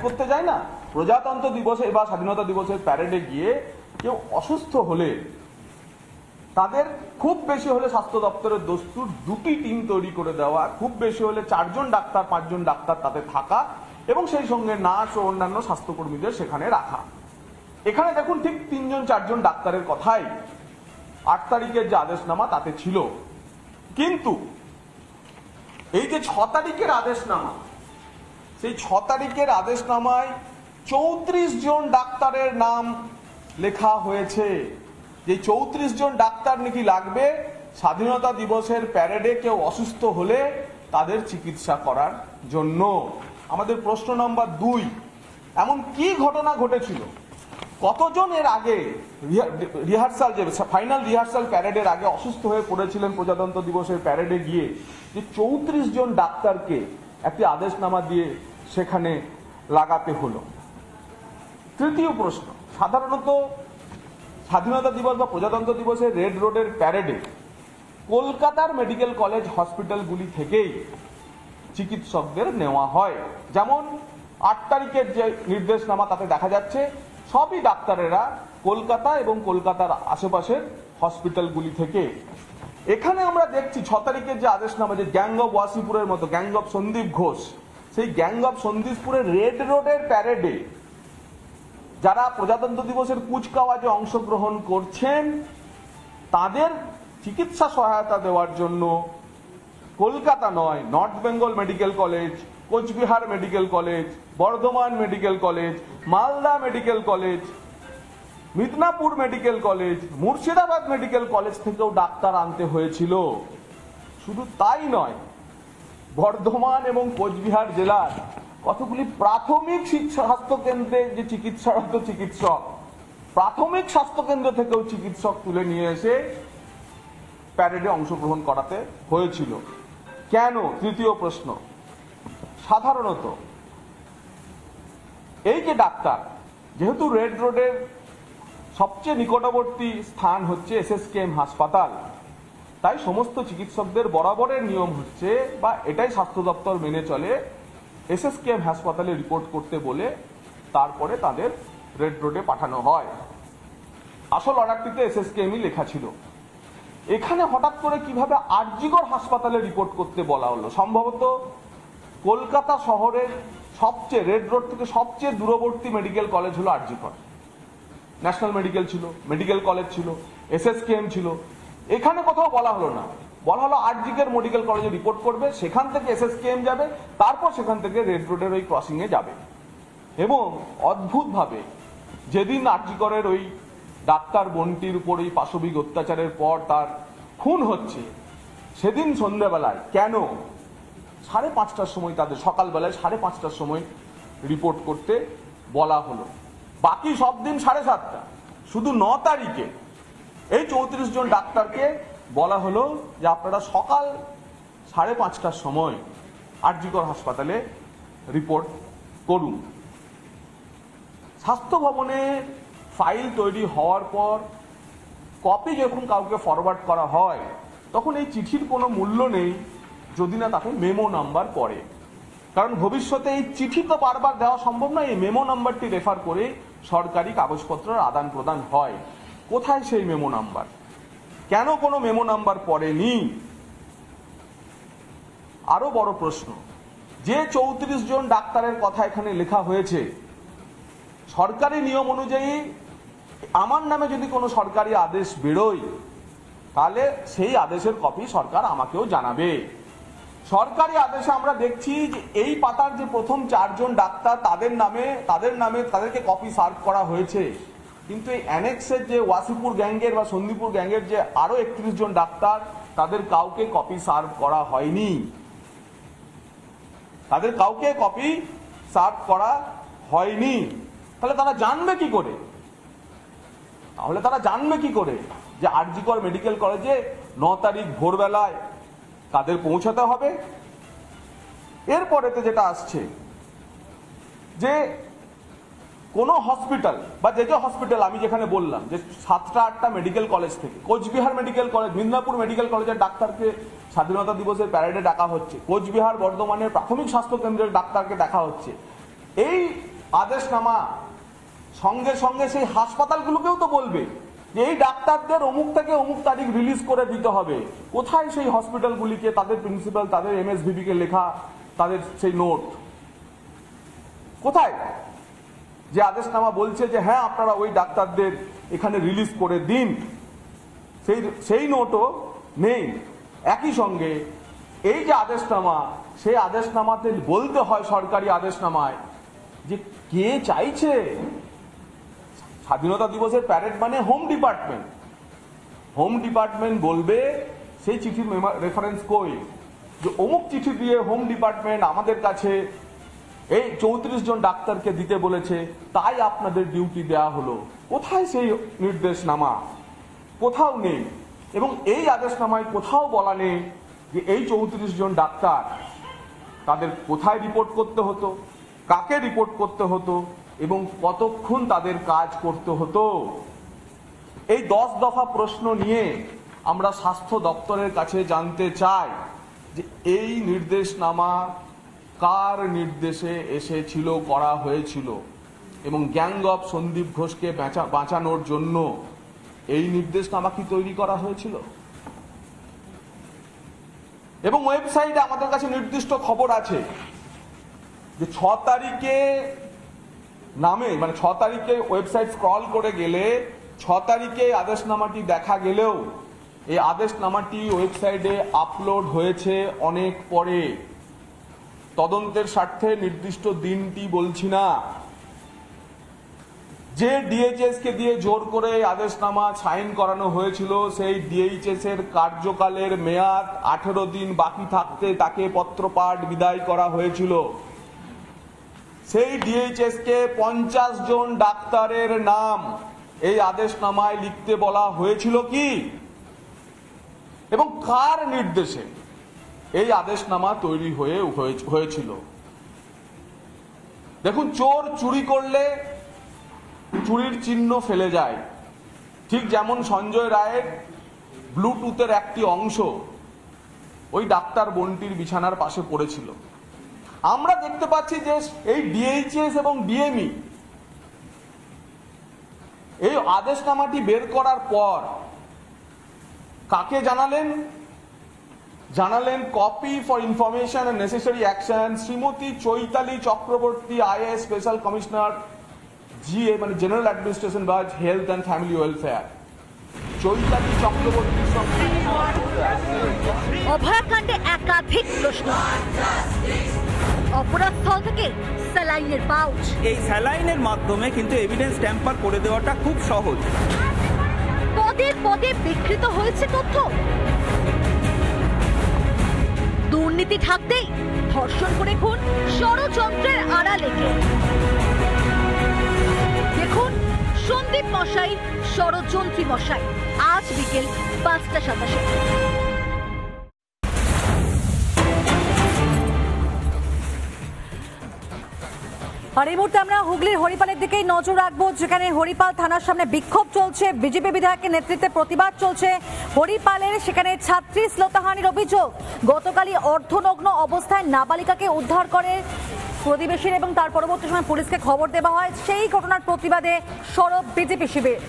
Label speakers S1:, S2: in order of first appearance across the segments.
S1: করতে যায় না, প্রজাতন্ত্র দিবসে বা স্বাধীনতা দিবসের প্যারেডে গিয়ে কেউ অসুস্থ হলে তাদের খুব বেশি হলে স্বাস্থ্য দপ্তরের দস্তুর দুটি টিম তৈরি করে দেওয়া, খুব বেশি হলে 4 জন ডাক্তার 5 জন ডাক্তার তাতে থাকা এবং সেই সঙ্গে নার্স ও অন্যান্য স্বাস্থ্যকর্মীদের সেখানে রাখা। এখানে দেখুন ঠিক 3 জন 4 জন ডাক্তারের কথাই 8 তারিখের যে আদেশনামা তাতে ছিল। কিন্তু এই যে 6 তারিখের আদেশনামা, সেই 6 তারিখের আদেশনামায় 34 জন ডাক্তারের নাম লেখা হয়েছে। যে 34 জন ডাক্তার নাকি লাগবে স্বাধীনতা দিবসের প্যারেডে কেউ অসুস্থ হলে তাদের চিকিৎসা করার জন্য। আমাদের প্রশ্ন নম্বর 2, এমন কি ঘটনা ঘটেছিল, কতজন এর আগে রিহার্সাল, যে ফাইনাল রিহার্সাল প্যারেডের আগে অসুস্থ হয়ে পড়েছিলেন প্রজাতন্ত্র দিবসের প্যারেডে গিয়ে, যে 34 জন ডাক্তারকে একটি আদেশনামা দিয়ে সেখানে লাগাতে হলো। তৃতীয় প্রশ্ন, সাধারণত স্বাধীনতা দিবস বা প্রজাতন্ত্র দিবসের রেড রোডের প্যারেডে কলকাতার মেডিকেল কলেজ হসপিটালগুলি থেকেই চিকিৎসকদের নেওয়া হয়। যেমন 8 তারিখের যে নির্দেশনামা তাতে দেখা যাচ্ছে সবই ডাক্তারেরা কলকাতা এবং কলকাতার আশেপাশের হসপিটালগুলি থেকে। এখানে আমরা দেখছি 6 তারিখের যে আদেশনামা, যে গ্যাং অফ ওয়াসিপুরের মতো গ্যাং অফ সন্দীপ ঘোষ, সেই গ্যাং অফ সন্দীপপুরের রেড রোডের প্যারেডে যারা প্রজাতন্ত্র দিবসের কুচকাওয়াজে অংশগ্রহণ করছেন তাদের চিকিৎসা সহায়তা দেওয়ার জন্য কলকাতা নয়, North Bengal Medical College, Coochbehar Medical College, Bardhaman Medical College, Malda Medical College, Midnapore Medical College, Murshidabad Medical College থেকেও ডাক্তার আনতে হয়েছিল। শুধু তাই নয়, বর্ধমান এবং কোচবিহার জেলার কতগুলি প্রাথমিক স্বাস্থ্য কেন্দ্রে যে চিকিৎসারত চিকিৎসক, প্রাথমিক স্বাস্থ্য কেন্দ্র থেকেও চিকিৎসক তুলে নিয়ে এসে প্যারেডে অংশগ্রহণ করাতে হয়েছিল। কেন? তৃতীয় প্রশ্ন, সাধারণত এই যে ডাক্তার, যেহেতু রেড রোডের সবচেয়ে নিকটবর্তী স্থান হচ্ছে এসএসকেএম হাসপাতাল, তাই সমস্ত চিকিৎসকদের বরাবরের নিয়ম হচ্ছে, বা এটাই স্বাস্থ্য দপ্তর মেনে চলে, এসএসকেএম হাসপাতালে রিপোর্ট করতে বলে তারপরে তাদের রেড রোডে পাঠানো হয়। আসল অর্ডারটিতে এসএসকেএমই লেখা ছিল। এখানে হঠাৎ করে কিভাবে আরজিকর হাসপাতালে রিপোর্ট করতে বলা হলো? সম্ভবত কলকাতা শহরের সবচেয়ে রেড রোড থেকে সবচেয়ে দূরবর্তী মেডিকেল কলেজ হলো আরজিকর। ন্যাশনাল মেডিকেল ছিল, মেডিকেল কলেজ ছিল, এসএসকেএম ছিল, এখানে কোথাও বলা হলো না। বলা হলো আরজিকের মেডিকেল কলেজে রিপোর্ট করবে, সেখান থেকে এসএসকেএম যাবে, তারপর সেখান থেকে রেড রোডের ওই ক্রসিং এ যাবে। এবং অদ্ভুতভাবে যেদিন আরজিকরের ওই ডাক্তার বোনটির উপর এই পাশবিক অত্যাচারের পর তার খুন হচ্ছে, সেদিন সন্ধ্যাবেলায় কেন 5:30টার সময়, তাদের সকালবেলায় 5:30টার সময় রিপোর্ট করতে বলা হলো? বাকি সব দিন 7:30টা, শুধু 9 তারিখে এই 34 জন ডাক্তারকে বলা হলো যে আপনারা সকাল 5:30টার সময় আরজিকর হাসপাতালে রিপোর্ট করুন। স্বাস্থ্য ভবনে ফাইল তৈরি হওয়ার পর কপি যখন কাউকে ফরওয়ার্ড করা হয়, তখন এই চিঠির কোনো মূল্য নেই যদি না তাকে মেমো নাম্বার পড়ে। কারণ ভবিষ্যতে এই চিঠি তো বারবার দেওয়া সম্ভব নয়, এই মেমো নাম্বারটি রেফার করে সরকারি কাগজপত্রের আদান প্রদান হয়। কোথায় সেই মেমো নাম্বার? কেন কোনো মেমো নাম্বার পড়েনি? আরো বড় প্রশ্ন, যে 34 জন ডাক্তারের কথা এখানে লেখা হয়েছে, সরকারি নিয়ম অনুযায়ী আমার নামে যদি কোনো সরকারি আদেশ বেরোয় তাহলে সেই আদেশের কপি সরকার আমাকেও জানাবে। সরকারি আদেশে আমরা দেখছি যে এই পাতার যে প্রথম 4 জন ডাক্তার তাদেরকে কপি সার্ভ করা হয়েছে, কিন্তু এই অ্যানেক্সের যে ওয়াসিপুর গ্যাংয়ের বা সন্দীপুর গ্যাংয়ের যে আরো 31 জন ডাক্তার, তাদের কাউকে কপি সার্ভ করা হয়নি। তাদের কাউকে কপি সার্ভ করা হয়নি। তাহলে তারা জানবে কি করে যে আরজিকর মেডিকেল কলেজে 9 তারিখ ভোরবেলায় তাদের পৌঁছাতে হবে? এরপরেতে যেটা আসছে যে কোন হসপিটাল বা যে হসপিটাল আমি যেখানে বললাম যে 7টা-8টা মেডিকেল কলেজ থেকে, Coochbehar Medical College, Midnapore medical কলেজের ডাক্তারকে স্বাধীনতা দিবসের প্যারেডে ডাকা হচ্ছে, কোচবিহার বর্ধমানের প্রাথমিক স্বাস্থ্য কেন্দ্রের ডাক্তারকে দেখা হচ্ছে, এই আদেশনামা সঙ্গে সঙ্গে সেই হাসপাতালগুলোকেও তো বলবে যে এই ডাক্তারদের অমুক থেকে অমুক তারিখ রিলিজ করে দিতে হবে। কোথায় সেই হসপিটালগুলিকে, তাদের প্রিন্সিপাল, তাদের এমএসভিপি কে লেখা তাদের সেই নোট কোথায়, যে আদেশনামা বলছে যে হ্যাঁ আপনারা ওই ডাক্তারদের এখানে রিলিজ করে দিন? সেই নোটও নেই। একই সঙ্গে এই যে আদেশনামা, সেই আদেশনামাতে বলতে হয় সরকারি আদেশনামায় যে কে চাইছে। স্বাধীনতা দিবসের প্যারেড মানে হোম ডিপার্টমেন্ট, হোম ডিপার্টমেন্ট বলবে সেই চিঠির রেফারেন্স কই, যে অমুক চিঠি দিয়ে হোম ডিপার্টমেন্ট আমাদের কাছে এই 34 জন ডাক্তারকে দিতে বলেছে, তাই আপনাদের ডিউটি দেয়া হলো। কোথায় সেই নির্দেশনামা? কোথাও নেই। এবং এই আদেশনামায় কোথাও বলা নেই যে এই 34 জন ডাক্তার তাদের কোথায় রিপোর্ট করতে হতো, কাকে রিপোর্ট করতে হতো এবং কতক্ষণ তাদের কাজ করতে হতো। এই 10 দফা প্রশ্ন নিয়ে আমরা স্বাস্থ্য দপ্তরের কাছে জানতে চাই যে এই নির্দেশনামা কার নির্দেশে এসেছিল, করা হয়েছিল, এবং গ্যাং অফ সন্দীপ ঘোষকে বাঁচানোর জন্য এই নির্দেশনামা কি তৈরি করা হয়েছিল? এবং ওয়েবসাইটে আমাদের কাছে নির্দিষ্ট খবর আছে যে 6 তারিখে নামে, মানে 6 তারিখে ওয়েবসাইট স্ক্রল করে গেলে 6 তারিখে আদেশনামাটি দেখা গেলেও এই আদেশনামাটি ওয়েবসাইটে আপলোড হয়েছে অনেক পরে। তদন্তের স্বার্থে নির্দিষ্ট দিনটি বলছি না। যে ডিএইচএস কে দিয়ে জোর করে আদেশনামা সাইন করানো হয়েছিল, সেই ডিএইচএস এর কার্যকালের মেয়াদ 18 দিন বাকি থাকতে তাকে পত্রপাঠ বিদায় করা হয়েছিল। সেই ডিএইচএস কে 50 জন ডাক্তারের নাম এই আদেশনামায় লিখতে বলা হয়েছিল কি, এবং কার নির্দেশে এই আদেশনামা তৈরি হয়েছিল? দেখুন, চোর চুরি করলে চুরির চিহ্ন ফেলে যায়, ঠিক যেমন সঞ্জয় রায়ের ব্লুটুথের একটি অংশ ওই ডাক্তার বন্টির বিছানার পাশে পড়েছিল। আমরা দেখতে পাচ্ছি যে এই ডিএইচএস এবং ডিএমই এই আদেশনামাটি বের করার পর কাকে জানালেন copy for information and necessary action Shrimati Chaitali Chakraborty, IAS special commissioner, GA মানে general administration branch, health and family welfare. Chaitali চক্রবর্তীর সঙ্গে
S2: অভয়াকাণ্ডে একাধিক প্রশ্ন। অপরাধস্থল থেকে স্যালাইনের পাউচ,
S3: এই স্যালাইনের মাধ্যমে কিন্তু এভিডেন্স ট্যাম্পার করে দেওয়াটা খুব সহজ।
S2: পদে পদে বিকৃত হয়েছে তথ্য। দুর্নীতি ঢাকতেই ধর্ষণ করে খুন, ষড়যন্ত্রের আড়ালে কে? দেখুন সন্দীপ মশাই, ষড়যন্ত্রী মশাই, আজ বিকেল 5টা 27। আর এই মুহূর্তে আমরা হুগলির হরিপালের দিকেই নজর রাখবো, যেখানে হরিপাল থানার সামনে বিক্ষোভ চলছে, বিজেপি বিধায়কের নেতৃত্বে প্রতিবাদ চলছে হরিপালের। সেখানে ছাত্রী শ্লোতাহানির অভিযোগ, গতকালই অর্ধনগ্ন অবস্থায় নাবালিকাকে উদ্ধার করে প্রতিবেশীর এবং তার পরবর্তী সময় পুলিশকে খবর দেওয়া হয়। সেই ঘটনার প্রতিবাদে সরব বিজেপি শিবির।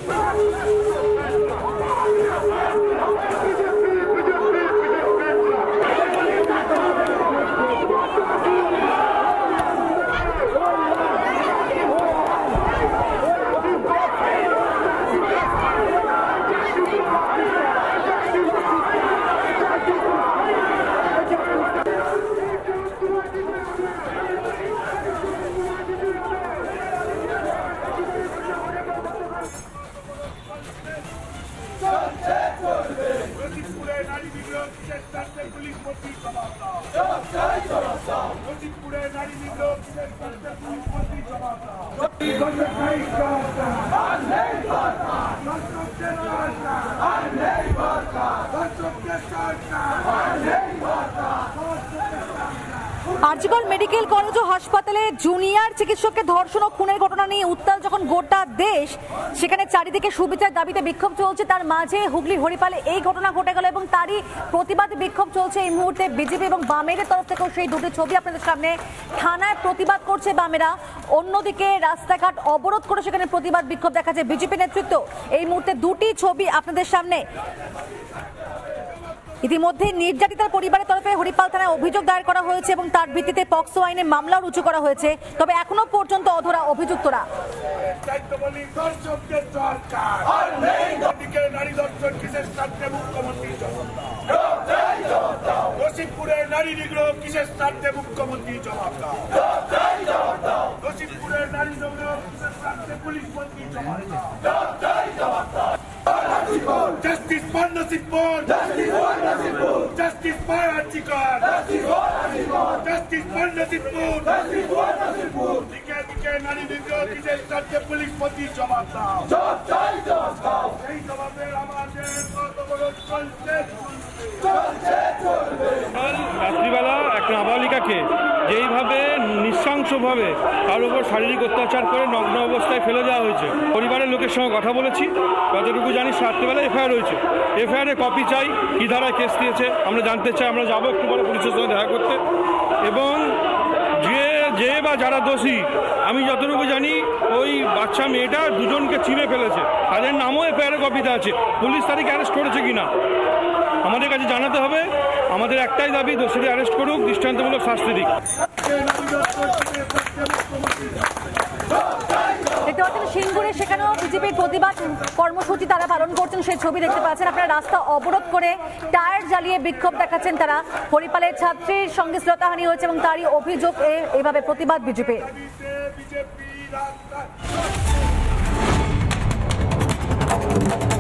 S2: আরজিকর মেডিকেল কলেজ ও হাসপাতালে জুনিয়র চিকিৎসককে ধর্ষণ ও খুনের ঘটনা নিয়ে উত্তাল যখন গোটা দেশ, সেখানে চারিদিকে সুবিচার দাবিতে বিক্ষোভ চলছে। তার মাঝে হুগলির হরিপালে এই ঘটনা ঘটে গেল এবং তারই প্রতিবাদে বিক্ষোভ চলছে এই মুহূর্তে বিজেপি এবং বামের তরফ থেকেও সেই দুটি ছবি আপনাদের সামনে। থানায় প্রতিবাদ করছে বামেরা, অন্যদিকে রাস্তাঘাট অবরোধ করে সেখানে প্রতিবাদ বিক্ষোভ দেখাচ্ছে বিজেপি নেতৃত্ব। এই মুহূর্তে দুটি ছবি আপনাদের সামনে। ইতিমধ্যে নির্যাতিতার পরিবারের তরফে হরিপাল থানায় অভিযোগ দায়ের করা হয়েছে এবং তার ভিত্তিতে পক্সো আইনে মামলা রুজু করা হয়েছে। তবে এখনো পর্যন্ত অধরা অভিযুক্তরা।
S4: নারী নিগ্রহ কিসের স্বার্থে মুখ্যমন্ত্রী জবাব দাও। নারী নিগ্রহ কিসের স্বার্থে পুলিশ মন্ত্রী জবাব দাও। Justice for Nasipur! Justice for Archikar! Justice for Nasipur! দিকে নারী নিগ্রহ কিসের স্বার্থে পুলিশ মন্ত্রী জবাব দাও। এই জবাবের আমাদের কত বড় চলছে
S5: রাত্রিবেলা এক নাবালিকাকে যেইভাবে নৃশংসভাবে তার উপর শারীরিক অত্যাচার করে নগ্ন অবস্থায় ফেলে দেওয়া হয়েছে। পরিবারের লোকের সঙ্গে কথা বলেছি, যতটুকু জানি রাত্রিবেলা এফআইআর হয়েছে। এফআইআর কপি চাই, কী ধারায় কেস দিয়েছে আমরা জানতে চাই। আমরা যাবো একটু পরে পুলিশের সঙ্গে দেখা করতে। এবং যে বা যারা দোষী, আমি যতটুকু জানি ওই বাচ্চা মেয়েটা দুজনকে চিনে ফেলেছে, তাদের নামও এফআইআর কপিতে আছে। পুলিশ তাদেরকে অ্যারেস্ট করেছে কিনা আমাদের কাছে জানাতে হবে। আমাদের একটাই দাবি, দোষীদের অ্যারেস্ট করুক, দৃষ্টান্তমূলক শাস্তি দিক।
S2: দেখতে পাচ্ছেন সিঙ্গুরে সেখানেও বিজেপির প্রতিবাদ কর্মসূচি তারা পালন করছেন, সেই ছবি দেখতে পাচ্ছেন আপনারা। রাস্তা অবরোধ করে টায়ার জ্বালিয়ে বিক্ষোভ দেখাচ্ছেন তারা। হরিপালের ছাত্রীর সঙ্গে শ্লীলতাহানি হয়েছে এবং তারই অভিযোগ এভাবে প্রতিবাদ বিজেপির।